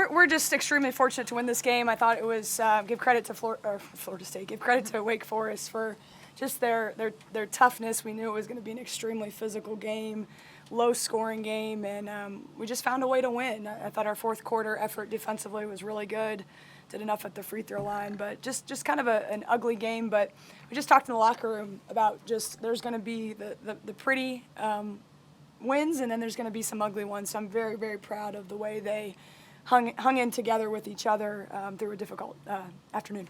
we're just extremely fortunate to win this game. I thought it was give credit to Florida State, give credit to Wake Forest for just their toughness. We knew it was going to be an extremely physical game, low-scoring game, and we just found a way to win. I thought our fourth quarter effort defensively was really good. Did enough at the free throw line, but just kind of an ugly game. But we just talked in the locker room about just there's going to be the pretty wins, and then there's going to be some ugly ones. So I'm very, very proud of the way they hung in together with each other through a difficult afternoon.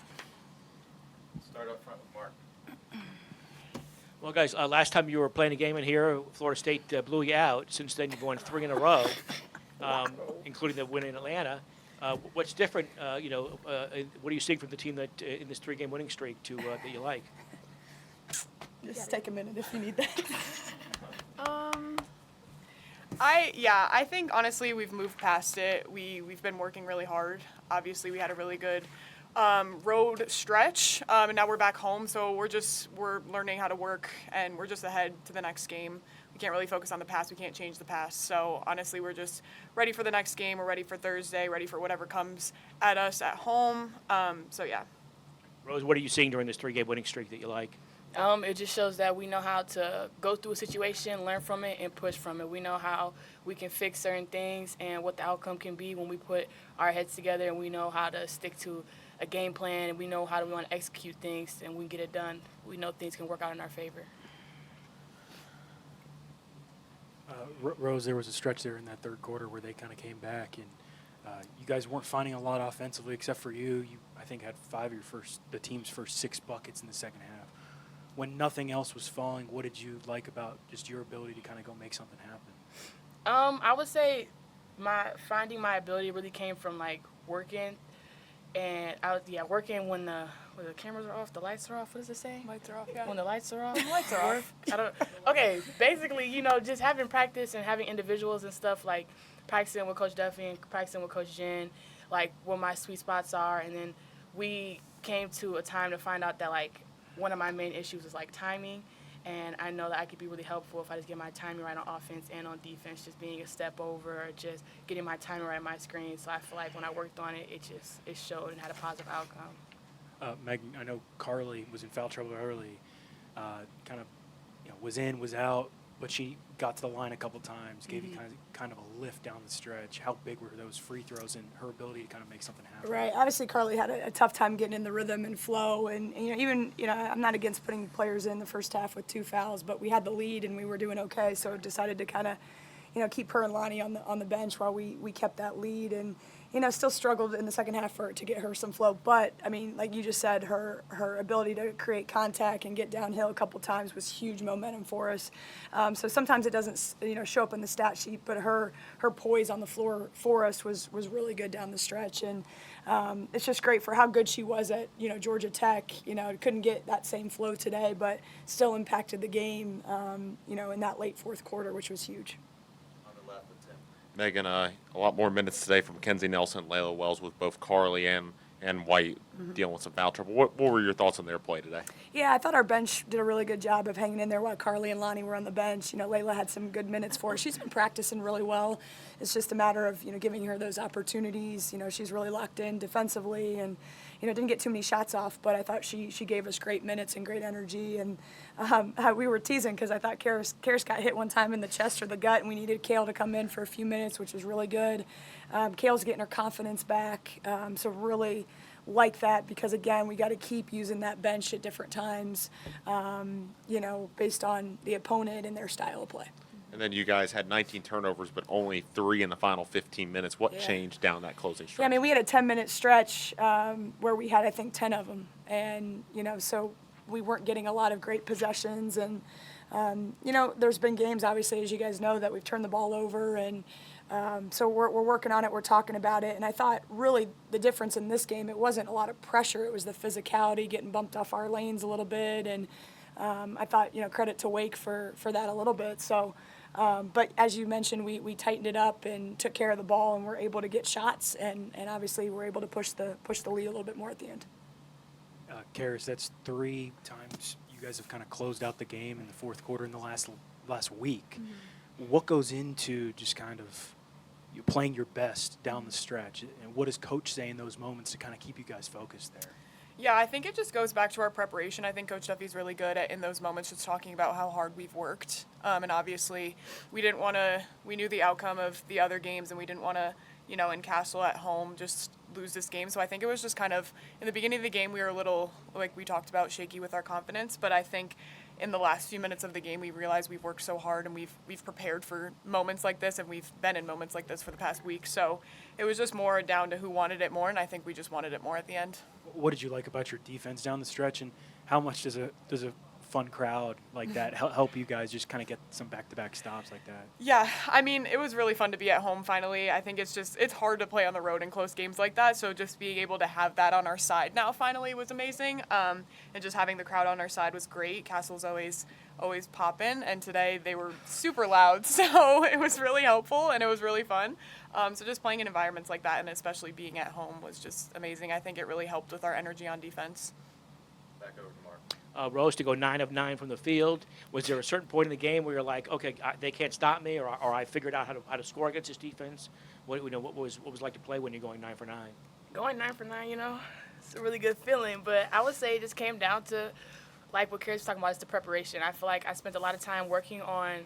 Start up front with Mark. Well, guys, last time you were playing a game in here, Florida State blew you out. Since then, you've won 3 in a row, including the win in Atlanta. What's different, what are you seeing from the team that in this 3-game winning streak that you like? Just take a minute if you need that. I think honestly we've moved past it. We've been working really hard. Obviously, we had a really good road stretch, and now we're back home. So we're learning how to work, and we're just ahead to the next game. We can't really focus on the past. We can't change the past. So honestly, we're just ready for the next game. We're ready for Thursday. Ready for whatever comes at us at home. So yeah. Rose, what are you seeing during this 3-game winning streak that you like? It just shows that we know how to go through a situation, learn from it, and push from it. We know how we can fix certain things and what the outcome can be when we put our heads together, and we know how to stick to a game plan, and we know how we want to execute things, and we get it done. We know things can work out in our favor. Rose, there was a stretch there in that third quarter where they kind of came back, and you guys weren't finding a lot offensively except for you. You, I think, had 5 of the team's first 6 buckets in the second half. When nothing else was falling, what did you like about just your ability to kind of go make something happen? I would say finding my ability really came from like working, and I was working when the cameras are off, the lights are off. What does it say? Lights are off. Yeah. When the lights are off. Lights are off. Okay, basically, just having practice and having individuals and stuff, like practicing with Coach Duffy and practicing with Coach Jen, like where my sweet spots are, and then we came to a time to find out that like one of my main issues is like timing, and I know that I could be really helpful if I just get my timing right on offense and on defense, just being a step over, or just getting my timing right on my screen. So I feel like when I worked on it, it showed and had a positive outcome. Megan, I know Carly was in foul trouble early, kind of was in, was out, but she got to the line a couple times, gave you kind of a lift down the stretch. How big were those free throws and her ability to kind of make something happen? Right. Obviously, Carly had a tough time getting in the rhythm and flow, and I'm not against putting players in the first half with 2 fouls, but we had the lead and we were doing okay, so decided to kind of, keep her and Lonnie on the bench while we kept that lead, and still struggled in the second half to get her some flow. But I mean, like you just said, her ability to create contact and get downhill a couple times was huge momentum for us. So sometimes it doesn't show up in the stat sheet, but her poise on the floor for us was really good down the stretch, and it's just great for how good she was at Georgia Tech. Couldn't get that same flow today, but still impacted the game. In that late fourth quarter, which was huge. Megan, a lot more minutes today from Kenzie Nelson and Layla Wells with both Carly and White dealing with some foul trouble. What were your thoughts on their play today? Yeah, I thought our bench did a really good job of hanging in there while Carly and Lonnie were on the bench. Layla had some good minutes for her. She's been practicing really well. It's just a matter of, giving her those opportunities. She's really locked in defensively and, didn't get too many shots off, but I thought she gave us great minutes and great energy. And we were teasing because I thought Carys got hit one time in the chest or the gut, and we needed Kale to come in for a few minutes, which was really good. Kale's getting her confidence back, so really like that, because again, we got to keep using that bench at different times, based on the opponent and their style of play. And then you guys had 19 turnovers, but only 3 in the final 15 minutes. What changed down that closing stretch? Yeah, I mean, we had a 10-minute stretch where we had, I think, 10 of them. And, so we weren't getting a lot of great possessions. And, there's been games, obviously, as you guys know, that we've turned the ball over. And so we're working on it. We're talking about it. And I thought, really, the difference in this game, it wasn't a lot of pressure. It was the physicality, getting bumped off our lanes a little bit. And I thought, credit to Wake for that a little bit. So, but as you mentioned, we tightened it up and took care of the ball, and were able to get shots, and obviously we're able to push the lead a little bit more at the end. Carys, that's 3 times you guys have kind of closed out the game in the fourth quarter in the last week. What goes into just kind of you're playing your best down the stretch. And what does Coach say in those moments to kind of keep you guys focused there? Yeah, I think it just goes back to our preparation. I think Coach Duffy's really good at, in those moments, just talking about how hard we've worked. And obviously, we knew the outcome of the other games, and we didn't want to, in Castle at home, just lose this game. So I think it was just kind of, in the beginning of the game, we were a little, like we talked about, shaky with our confidence. But I think in the last few minutes of the game, we realized we've worked so hard and we've prepared for moments like this, and we've been in moments like this for the past week. So it was just more down to who wanted it more, and I think we just wanted it more at the end. What did you like about your defense down the stretch, and how much does a fun crowd like that help you guys just kind of get some back-to-back stops like that? Yeah, I mean, it was really fun to be at home finally. I think it's hard to play on the road in close games like that, so just being able to have that on our side now finally was amazing. And just having the crowd on our side was great. Castle's always popping, and today they were super loud, so it was really helpful and it was really fun. So just playing in environments like that, and especially being at home, was just amazing. I think it really helped with our energy on defense. Back over to Mark. Rose to go 9 of 9 from the field. Was there a certain point in the game where you're like, okay, they can't stop me, or I figured out how to score against this defense? What was it like to play when you're going 9 for 9? Going 9 for 9, it's a really good feeling. But I would say it just came down to, like what Carys was talking about, is the preparation. I feel like I spent a lot of time working on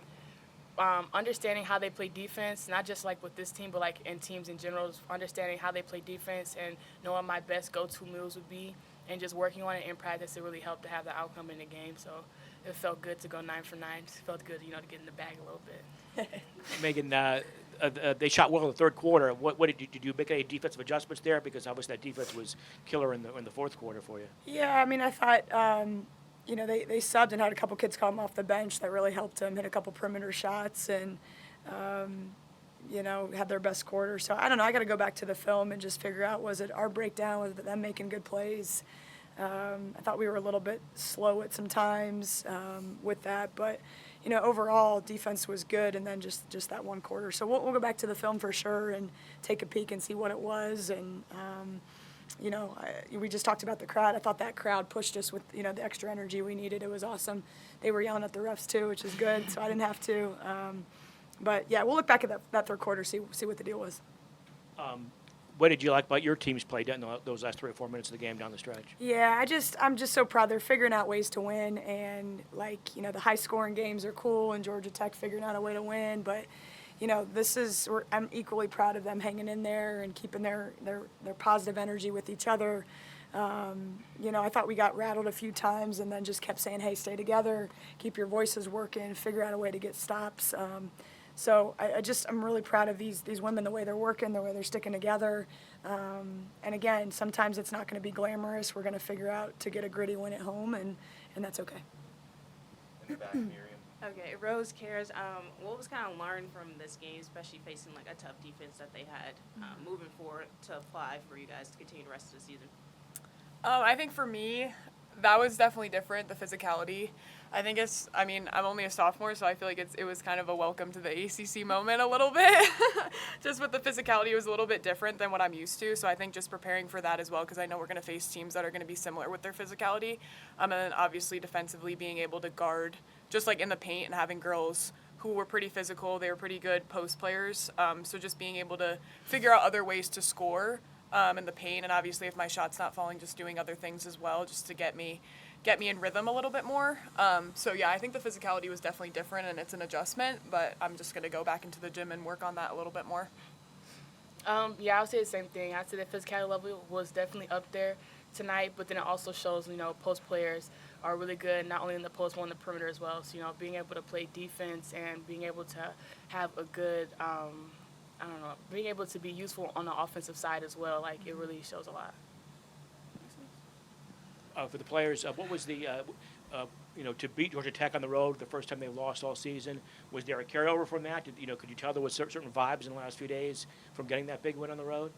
understanding how they play defense, not just like with this team, but like in teams in general, understanding how they play defense and knowing my best go-to moves would be, and just working on it in practice. It really helped to have the outcome in the game. So it felt good to go 9 for 9. It felt good, to get in the bag a little bit. Megan, they shot well in the third quarter. What did you make any defensive adjustments there? Because obviously that defense was killer in the fourth quarter for you. Yeah, I mean, I thought, they subbed and had a couple kids come off the bench that really helped them, hit a couple perimeter shots, and, had their best quarter. So I don't know. I got to go back to the film and just figure out, was it our breakdown? Was it them making good plays? I thought we were a little bit slow at some times with that. But, overall, defense was good, and then just that one quarter. So we'll go back to the film for sure and take a peek and see what it was. And, we just talked about the crowd. I thought that crowd pushed us with, the extra energy we needed. It was awesome. They were yelling at the refs, too, which is good, so I didn't have to. But, yeah, we'll look back at that third quarter, see what the deal was. What did you like about your team's play in those last 3 or 4 minutes of the game down the stretch? Yeah, I'm just so proud. They're figuring out ways to win, and, the high-scoring games are cool, and Georgia Tech figuring out a way to win. But, I'm equally proud of them hanging in there and keeping their positive energy with each other. I thought we got rattled a few times and then just kept saying, hey, stay together, keep your voices working, figure out a way to get stops. So I'm really proud of these women, the way they're working, the way they're sticking together. And again, sometimes it's not going to be glamorous. We're going to figure out to get a gritty win at home, and that's okay. In the back, Miriam. Okay, Rose, Carys, what was kind of learned from this game, especially facing like a tough defense that they had moving forward to apply for you guys to continue the rest of the season? I think for me, that was definitely different, the physicality. I'm only a sophomore, so I feel like it was kind of a welcome to the ACC moment a little bit. Just with the physicality, it was a little bit different than what I'm used to. So I think just preparing for that as well, because I know we're going to face teams that are going to be similar with their physicality. And then obviously defensively being able to guard, just like in the paint, and having girls who were pretty physical. They were pretty good post players. So just being able to figure out other ways to score in the paint, and obviously if my shot's not falling, just doing other things as well, just to get me in rhythm a little bit more. So yeah, I think the physicality was definitely different, and it's an adjustment, but I'm just going to go back into the gym and work on that a little bit more. Yeah, I would say the same thing. I'd say the physicality level was definitely up there tonight, but then it also shows, post players are really good, not only in the post, but on the perimeter as well. So, being able to play defense and being able to have a good, being able to be useful on the offensive side as well, it really shows a lot. For the players, what was the, to beat Georgia Tech on the road the first time they lost all season? Was there a carryover from that? Could you tell there was certain vibes in the last few days from getting that big win on the road?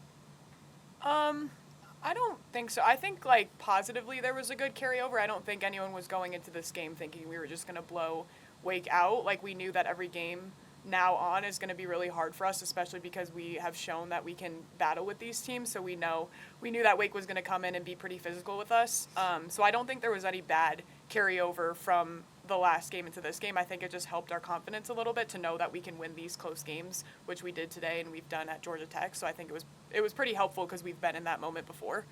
I don't think so. I think, positively there was a good carryover. I don't think anyone was going into this game thinking we were just going to blow Wake out. We knew that every game now on is going to be really hard for us, especially because we have shown that we can battle with these teams. So we knew that Wake was going to come in and be pretty physical with us. So I don't think there was any bad carryover from the last game into this game, I think it just helped our confidence a little bit to know that we can win these close games, which we did today and we've done at Georgia Tech. So I think it was pretty helpful because we've been in that moment before.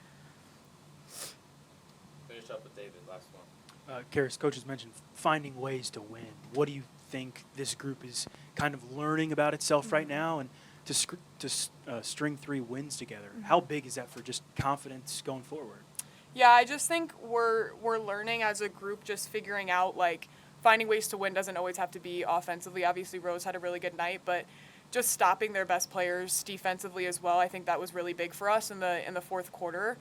Finish up with David, last one. Carys, coach has mentioned finding ways to win. What do you think this group is kind of learning about itself right now, and to string 3 wins together? How big is that for just confidence going forward? Yeah, I just think we're learning as a group, just figuring out, like, finding ways to win doesn't always have to be offensively. Obviously, Rose had a really good night, but just stopping their best players defensively as well, I think that was really big for us in the fourth quarter.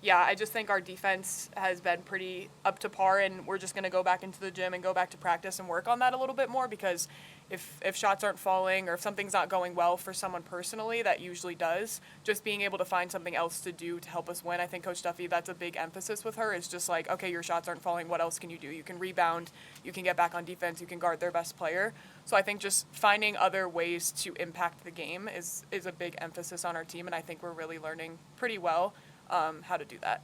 Yeah, I just think our defense has been pretty up to par, and we're just going to go back into the gym and go back to practice and work on that a little bit more, because if shots aren't falling or if something's not going well for someone personally, that usually does, just being able to find something else to do to help us win. I think Coach Duffy, that's a big emphasis with her, is just like, okay, your shots aren't falling, what else can you do? You can rebound, you can get back on defense, you can guard their best player. So I think just finding other ways to impact the game is a big emphasis on our team, and I think we're really learning pretty well how to do that.